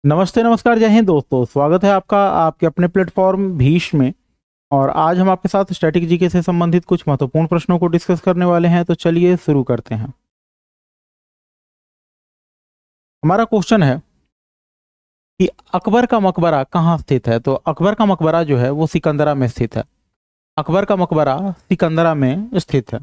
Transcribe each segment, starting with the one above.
नमस्ते नमस्कार, जय हिंद दोस्तों। स्वागत है आपका आपके अपने प्लेटफॉर्म भीष्म में। और आज हम आपके साथ स्टैटिक जीके से संबंधित कुछ महत्वपूर्ण प्रश्नों को डिस्कस करने वाले हैं। तो चलिए शुरू करते हैं। हमारा क्वेश्चन है कि अकबर का मकबरा कहाँ स्थित है। तो अकबर का मकबरा जो है वो सिकंदरा में स्थित है। अकबर का मकबरा सिकंदरा में स्थित है।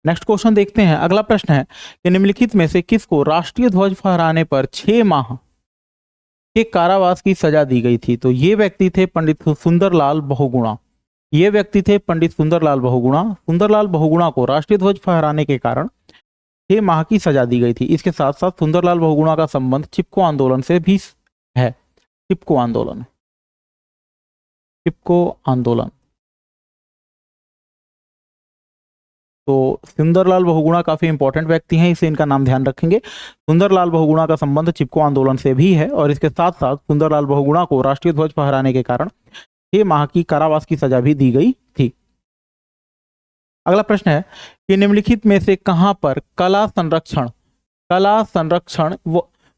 नेक्स्ट क्वेश्चन देखते हैं। अगला प्रश्न है कि निम्नलिखित में से किसको राष्ट्रीय ध्वज फहराने पर 6 माह के कारावास की सजा दी गई थी। तो ये व्यक्ति थे पंडित सुंदरलाल बहुगुणा। ये व्यक्ति थे पंडित सुंदरलाल बहुगुणा। सुंदरलाल बहुगुणा को राष्ट्रीय ध्वज फहराने के कारण 6 माह की सजा दी गई थी। इसके साथ साथ सुंदरलाल बहुगुणा का संबंध चिपको आंदोलन से भी है। चिपको आंदोलन, चिपको आंदोलन। तो सुंदरलाल बहुगुणा काफी इंपॉर्टेंट व्यक्ति हैं, इसे इनका नाम ध्यान रखेंगे। सुंदरलाल बहुगुणा का संबंध चिपको आंदोलन से भी है और इसके साथ साथ सुंदरलाल बहुगुणा को राष्ट्रीय ध्वज फहराने के कारण 6 माह की कारावास की सजा भी दी गई थी। अगला प्रश्न है कि निम्नलिखित में से कहां पर कला संरक्षण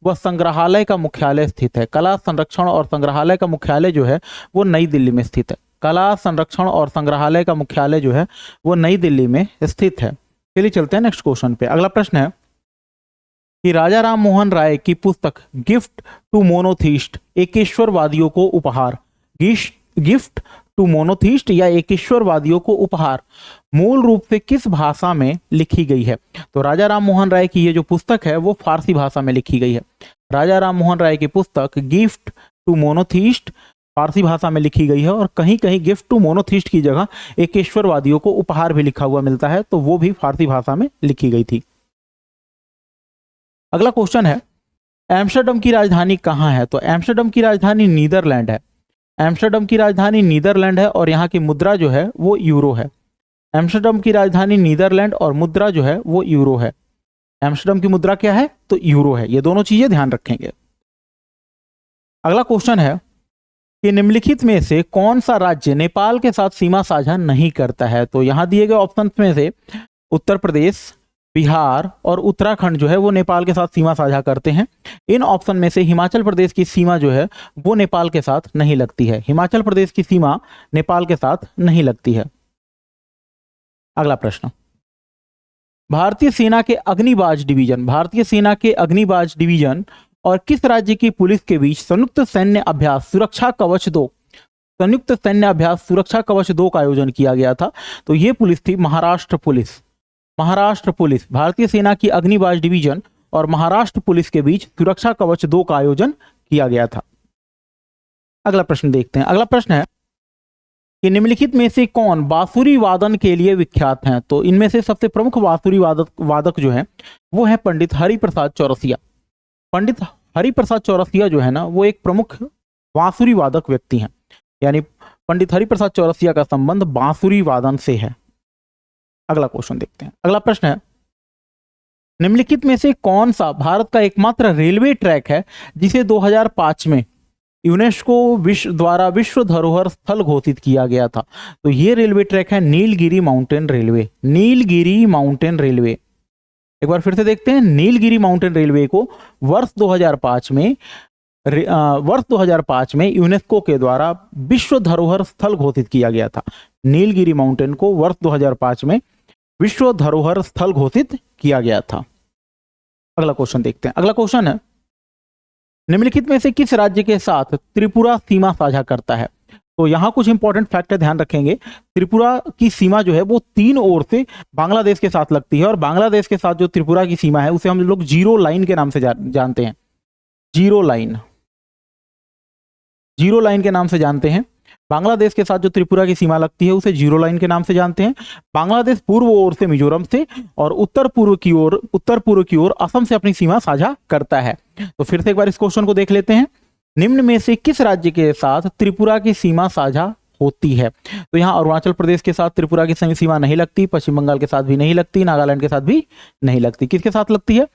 व संग्रहालय का मुख्यालय स्थित है। कला संरक्षण और संग्रहालय का मुख्यालय जो है वो नई दिल्ली में स्थित है। कला संरक्षण और संग्रहालय का मुख्यालय जो है वो नई दिल्ली में स्थित है। चलिए चलते हैं नेक्स्ट क्वेश्चन पे। अगला प्रश्न है कि राजा राम मोहन राय की पुस्तक गिफ्ट टू मोनोथीस्ट एकेश्वरवादियों को उपहार, गिफ्ट टू मोनोथीस्ट या एकेश्वरवादियों को उपहार मूल रूप से किस भाषा में लिखी गई है। तो राजा राम मोहन राय की ये जो पुस्तक है वो फारसी भाषा में लिखी गई है। राजा राम मोहन राय की पुस्तक गिफ्ट टू मोनोथीस्ट फारसी भाषा में लिखी गई है और कहीं कहीं गिफ्ट टू मोनोथीस्ट की जगह एकेश्वरवादियों को उपहार भी लिखा हुआ मिलता है, तो वो भी फारसी भाषा में लिखी गई थी। अगला क्वेश्चन है एम्स्टर्डम की राजधानी कहाँ है। तो एम्स्टर्डम की राजधानी नीदरलैंड है। एम्स्टर्डम की राजधानी नीदरलैंड है और यहाँ की मुद्रा जो है वो यूरो है। एम्स्टर्डम की राजधानी नीदरलैंड और मुद्रा जो है वो यूरो है। एम्स्टर्डम की मुद्रा क्या है तो यूरो है। ये दोनों चीजें ध्यान रखेंगे। अगला क्वेश्चन है कि निम्नलिखित में से कौन सा राज्य नेपाल के साथ सीमा साझा नहीं करता है। तो यहां दिए गए ऑप्शन में से उत्तर प्रदेश, बिहार और उत्तराखंड जो है वो नेपाल के साथ सीमा साझा करते हैं। इन ऑप्शन में से हिमाचल प्रदेश की सीमा जो है वो नेपाल के साथ नहीं लगती है। हिमाचल प्रदेश की सीमा नेपाल के साथ नहीं लगती है। अगला प्रश्न, भारतीय सेना के अग्निबाज डिवीजन और किस राज्य की पुलिस के बीच संयुक्त सैन्य अभ्यास सुरक्षा कवच 2 का आयोजन किया गया था। तो ये पुलिस थी महाराष्ट्र पुलिस। भारतीय सेना की अग्निबाज डिवीजन और महाराष्ट्र पुलिस के बीच सुरक्षा कवच 2 का आयोजन किया गया था। अगला प्रश्न देखते हैं। अगला प्रश्न है कि निम्नलिखित में से कौन बांसुरी वादन के लिए विख्यात हैं। तो इनमें से सबसे प्रमुख बांसुरी वादक जो है वो है पंडित हरिप्रसाद चौरसिया। पंडित हरिप्रसाद चौरसिया जो है ना वो एक प्रमुख बांसुरी वादक व्यक्ति हैं। यानी पंडित हरिप्रसाद चौरसिया का संबंध बांसुरी वादन से है। अगला क्वेश्चन देखते हैं। अगला प्रश्न है निम्नलिखित में से कौन सा भारत का एकमात्र रेलवे ट्रैक है जिसे 2005 में यूनेस्को द्वारा विश्व धरोहर स्थल घोषित किया गया था। तो ये रेलवे ट्रैक है Nilgiri mountain railway. Nilgiri mountain railway, एक बार फिर से देखते हैं। नीलगिरी माउंटेन रेलवे को वर्ष 2005 में यूनेस्को के द्वारा विश्व धरोहर स्थल घोषित किया गया था। नीलगिरी माउंटेन को वर्ष 2005 में विश्व धरोहर स्थल घोषित किया गया था। अगला क्वेश्चन देखते हैं। अगला क्वेश्चन है निम्नलिखित में से किस राज्य के साथ त्रिपुरा सीमा साझा करता है। तो यहां कुछ इंपॉर्टेंट फैक्टर ध्यान रखेंगे। त्रिपुरा की सीमा जो है वो 3 ओर से बांग्लादेश के साथ लगती है और बांग्लादेश के साथ जो त्रिपुरा की सीमा है उसे हम लोग जीरो लाइन के नाम से जानते हैं। जीरो लाइन के नाम से जानते हैं। बांग्लादेश के साथ जो त्रिपुरा की सीमा लगती है उसे जीरो लाइन के नाम से जानते हैं। बांग्लादेश पूर्व ओर से मिजोरम से और उत्तर पूर्व की ओर असम से अपनी सीमा साझा करता है। तो फिर से एक बार इस क्वेश्चन को देख लेते हैं। निम्न में से किस राज्य के साथ त्रिपुरा की सीमा साझा होती है। तो यहाँ अरुणाचल प्रदेश के साथ त्रिपुरा की सीमा नहीं लगती, पश्चिम बंगाल के साथ भी नहीं लगती, नागालैंड के साथ भी नहीं लगती। किसके साथ लगती है?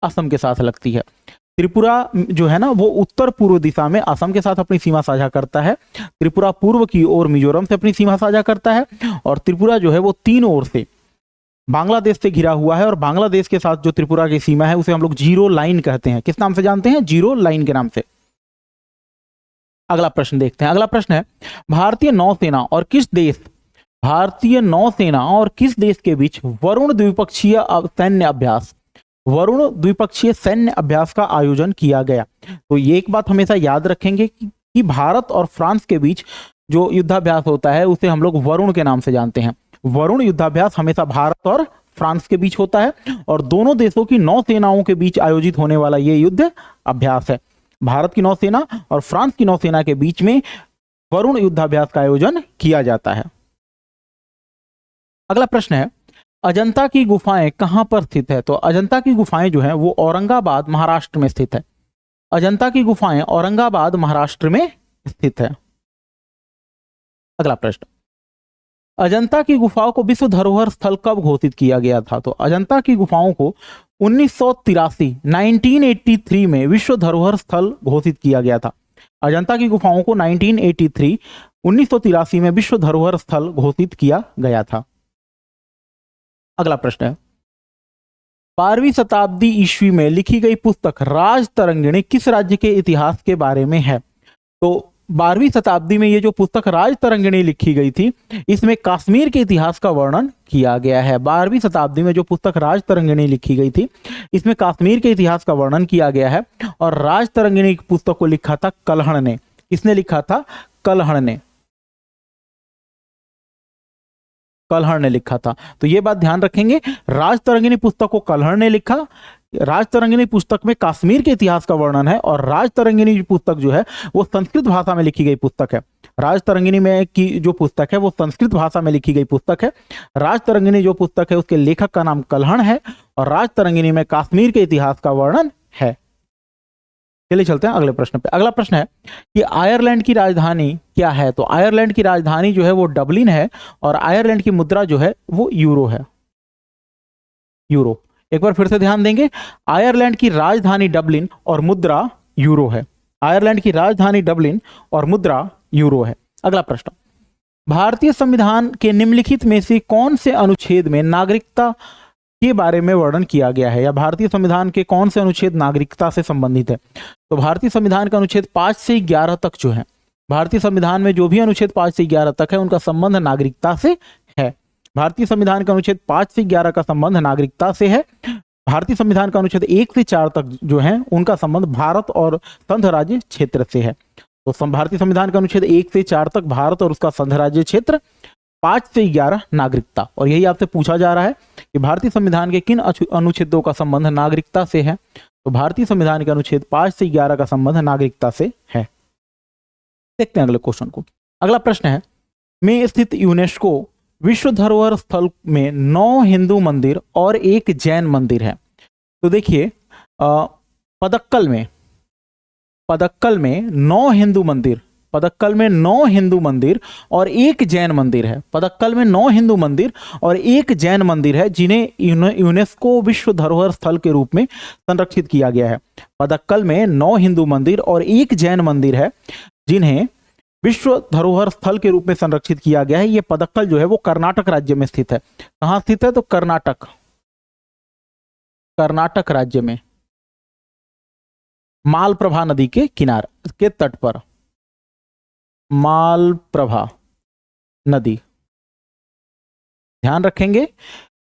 असम के साथ लगती है। त्रिपुरा जो है ना वो उत्तर पूर्व दिशा में असम के साथ अपनी सीमा साझा करता है। त्रिपुरा पूर्व की ओर मिजोरम से अपनी सीमा साझा करता है और त्रिपुरा जो है वो 3 ओर से बांग्लादेश से घिरा हुआ है और बांग्लादेश के साथ जो त्रिपुरा की सीमा है उसे हम लोग जीरो लाइन कहते हैं। किस नाम से जानते हैं? जीरो लाइन के नाम से। अगला प्रश्न देखते हैं। अगला प्रश्न है, भारतीय नौसेना और किस देश के बीच वरुण द्विपक्षीय सैन्य अभ्यास का आयोजन किया गया? तो ये एक बात हमेशा याद रखेंगे कि भारत और फ्रांस के बीच जो युद्धाभ्यास होता है उसे हम लोग वरुण के नाम से जानते हैं। वरुण युद्धाभ्यास हमेशा भारत और फ्रांस के बीच होता है और दोनों देशों की नौसेनाओं के बीच आयोजित होने वाला यह युद्ध अभ्यास है। भारत की नौसेना और फ्रांस की नौसेना के बीच में वरुण युद्धाभ्यास का आयोजन किया जाता है। अगला प्रश्न है, अजंता की गुफाएं कहां पर स्थित है? तो अजंता की गुफाएं जो है वो औरंगाबाद महाराष्ट्र में स्थित है। अजंता की गुफाएं औरंगाबाद महाराष्ट्र में स्थित है। अगला प्रश्न, अजंता की गुफाओं को विश्व धरोहर स्थल कब घोषित किया गया था? तो अजंता की गुफाओं को 1983 में विश्व धरोहर स्थल घोषित किया गया था। अजंता की गुफाओं को 1983 में विश्व धरोहर स्थल घोषित किया गया था। अगला प्रश्न है, 12वीं शताब्दी ईस्वी में लिखी गई पुस्तक राजतरंगिणी किस राज्य के इतिहास के बारे में है? तो 12वीं शताब्दी में ये जो पुस्तक राजतरंगिणी लिखी गई थी इसमें कश्मीर के इतिहास का वर्णन किया गया है। 12वीं शताब्दी में जो पुस्तक राजतरंगिणी लिखी गई थी इसमें कश्मीर के इतिहास का वर्णन किया गया है और राजतरंगिणी पुस्तक को लिखा था कल्हण ने। किसने लिखा था? कल्हण ने लिखा था। तो ये बात ध्यान रखेंगे, राजतरंगिणी पुस्तक को कल्हण ने लिखा। राजतरंगिणी पुस्तक में कश्मीर के इतिहास का वर्णन है और राजतरंगिणी पुस्तक जो है वो संस्कृत भाषा में लिखी गई पुस्तक है। राजतरंगिणी में की जो पुस्तक है वो संस्कृत भाषा में लिखी गई पुस्तक है। राजतरंगिणी जो पुस्तक है उसके लेखक का नाम कल्हण है और राजतरंगिणी में कश्मीर के इतिहास का वर्णन है। चलिए चलते हैं अगले प्रश्न पे। अगला प्रश्न है कि आयरलैंड की राजधानी क्या है? तो आयरलैंड की राजधानी जो है वो डबलिन है और आयरलैंड की मुद्रा जो है वो यूरो है। यूरो, एक बार फिर से ध्यान देंगे, आयरलैंड की राजधानी डबलिन और मुद्रा यूरो है। आयरलैंड की राजधानी डबलिन और मुद्रा यूरो है। अगला प्रश्न, भारतीय संविधान के निम्नलिखित में से कौन से अनुच्छेद में नागरिकता के बारे में वर्णन किया गया है, या भारतीय संविधान के कौन से अनुच्छेद नागरिकता से संबंधित है? तो भारतीय संविधान का अनुच्छेद 5 से 11 तक जो है, भारतीय संविधान में जो भी अनुच्छेद 5 से 11 तक है उनका संबंध नागरिकता से है। भारतीय संविधान का अनुच्छेद 5 से 11 का संबंध नागरिकता से है। भारतीय संविधान का अनुच्छेद 1 से 4 तक जो है उनका संबंध भारत और संघ राज्य क्षेत्र से है। तो भारतीय संविधान का अनुच्छेद 1 से 4 तक भारत और उसका संघ राज्य क्षेत्र, 5 से 11 नागरिकता। और यही आपसे पूछा जा रहा है कि भारतीय संविधान के किन अनुच्छेदों का संबंध नागरिकता से है? तो भारतीय संविधान के अनुच्छेद 5 से 11 का संबंध नागरिकता से है। देखते हैं अगले क्वेश्चन को। अगला प्रश्न है, में स्थित यूनेस्को विश्व धरोहर स्थल में 9 हिंदू मंदिर और 1 जैन मंदिर है। तो देखिए, पदक्कल में 9 हिंदू मंदिर, पदक्कल में 9 हिंदू मंदिर और 1 जैन मंदिर है। पदक्कल में 9 हिंदू मंदिर और 1 जैन मंदिर है जिन्हें यूनेस्को विश्व धरोहर स्थल के रूप में संरक्षित किया गया है। पदक्कल में 9 हिंदू मंदिर और 1 जैन मंदिर है जिन्हें विश्व धरोहर स्थल के रूप में संरक्षित किया गया है। यह पदक्कल जो है वो कर्नाटक राज्य में स्थित है। कहां स्थित है? तो कर्नाटक राज्य में, मालप्रभा नदी के किनारे के तट पर, मालप्रभा नदी, ध्यान रखेंगे,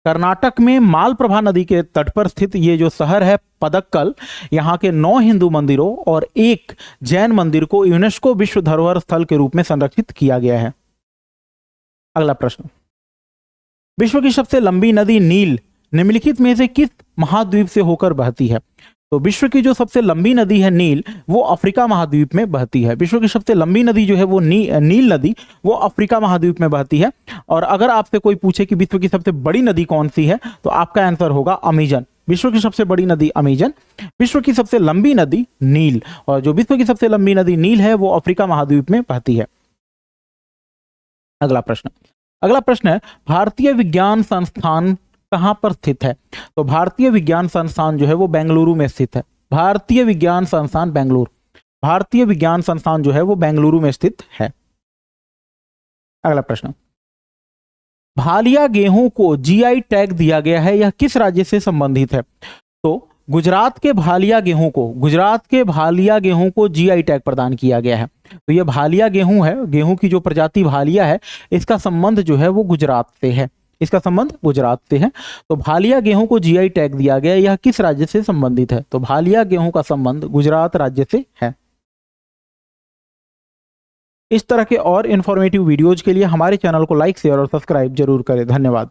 कर्नाटक में मालप्रभा नदी के तट पर स्थित ये जो शहर है पदक्कल, यहाँ के 9 हिंदू मंदिरों और 1 जैन मंदिर को यूनेस्को विश्व धरोहर स्थल के रूप में संरक्षित किया गया है। अगला प्रश्न, विश्व की सबसे लंबी नदी नील निम्नलिखित में से किस महाद्वीप से होकर बहती है? तो विश्व की जो सबसे लंबी नदी है नील, वो अफ्रीका महाद्वीप में बहती है। विश्व की सबसे लंबी नदी जो है वो नील नदी, वो अफ्रीका महाद्वीप में बहती है। और अगर आपसे कोई पूछे कि विश्व की सबसे बड़ी नदी कौन सी है, तो आपका आंसर होगा अमेजन। विश्व की सबसे बड़ी नदी अमेजन, विश्व की सबसे लंबी नदी नील, और जो विश्व की सबसे लंबी नदी नील है वो अफ्रीका महाद्वीप में बहती है। अगला प्रश्न है, भारतीय विज्ञान संस्थान कहां पर स्थित है? तो भारतीय विज्ञान संस्थान जो है वो बेंगलुरु में स्थित है। भारतीय विज्ञान संस्थान जो है वो बेंगलुरु में स्थित है। अगला प्रश्न, भालिया गेहूं को जीआई टैग दिया गया है, यह किस राज्य से संबंधित है? तो गुजरात के भालिया गेहूं को जीआई टैग प्रदान किया गया है। तो यह भालिया गेहूं है, गेहूं की जो प्रजाति भालिया है, इसका संबंध जो है वो गुजरात से है। इसका संबंध गुजरात से है। तो भालिया गेहूं को जीआई टैग दिया गया, यह किस राज्य से संबंधित है? तो भालिया गेहूं का संबंध गुजरात राज्य से है। इस तरह के और इंफॉर्मेटिव वीडियोज के लिए हमारे चैनल को लाइक, शेयर और सब्सक्राइब जरूर करें। धन्यवाद।